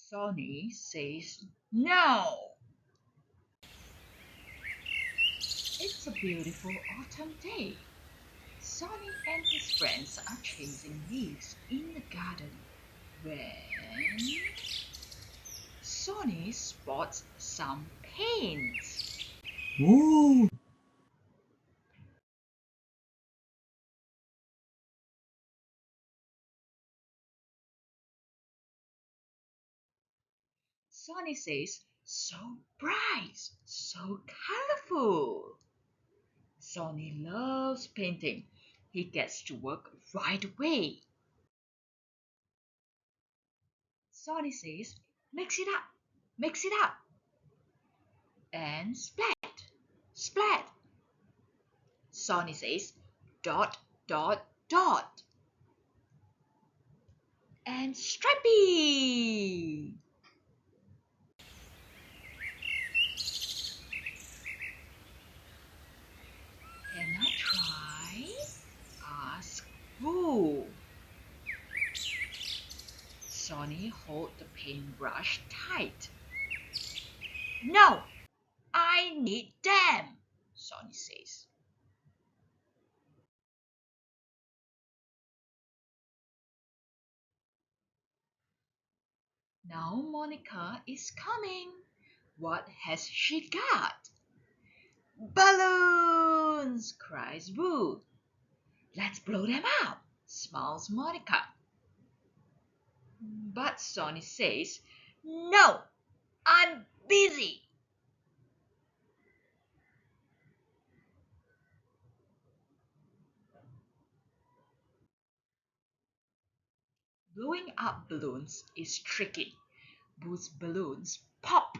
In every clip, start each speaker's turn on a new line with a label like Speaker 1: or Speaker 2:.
Speaker 1: Sonny says no. It's a beautiful autumn day. Sonny and his friends are chasing leaves in the garden when Sonny spots some paint.
Speaker 2: Ooh.
Speaker 1: Sonny says, so bright, so colorful. Sonny loves painting. He gets to work right away. Sonny says, mix it up, mix it up. And splat, splat. Sonny says, dot, dot, dot. And stripey. Can I try? Asked Boo. Sonny hold the paintbrush tight. No, I need them, Sonny says. Now Monica is coming. What has she got? Balloons, cries Boo. Let's blow them up, smiles Monica. But Sonny says, no, I'm busy. Blowing up balloons is tricky. Boo's balloons pop.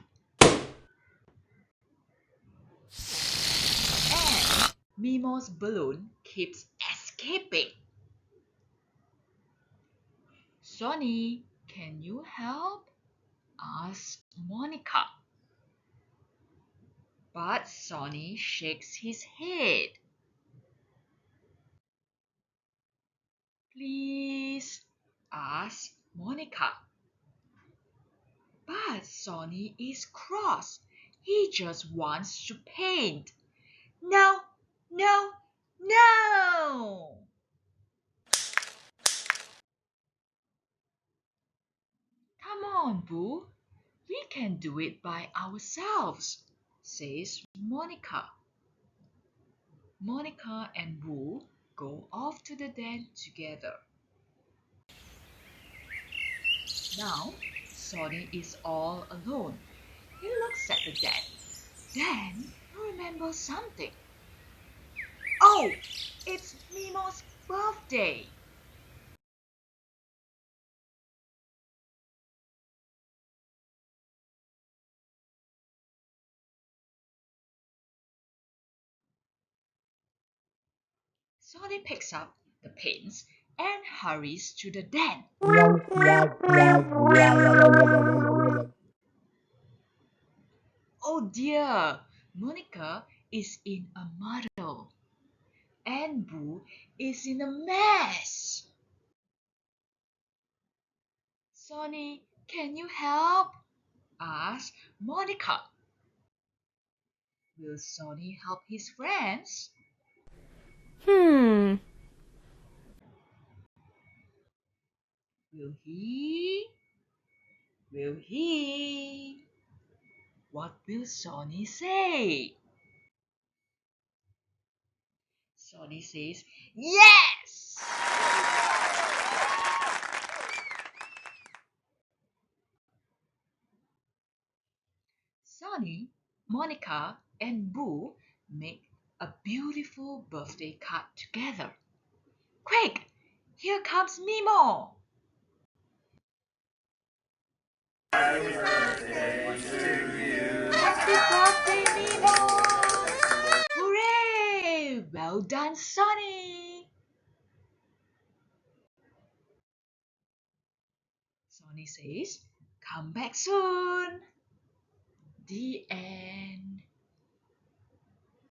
Speaker 1: And Mimo's balloon keeps escaping. Sonny, can you help? Asks Monica. But Sonny shakes his head. Please, asks Monica. But Sonny is cross. He just wants to paint. No, no, no! Come on, Boo. We can do it by ourselves, says Monica. Monica and Boo go off to the den together. Now, Sonny is all alone. He looks at the den. Then he remembers something. Oh, it's Nemo's birthday. Sonny picks up the paints and hurries to the den. Oh dear, Monica is in a muddle and Boo is in a mess. Sonny, can you help? Asked Monica. Will Sonny help his friends?
Speaker 3: Hmm.
Speaker 1: Will he? Will he? What will Sonny say? Sonny says, yes! Sonny, Monica, and Boo make a beautiful birthday card together. Quick! Here comes Mimo! Happy birthday, Mimo! Hooray! Well done, Sonny! Sonny says, come back soon. The end.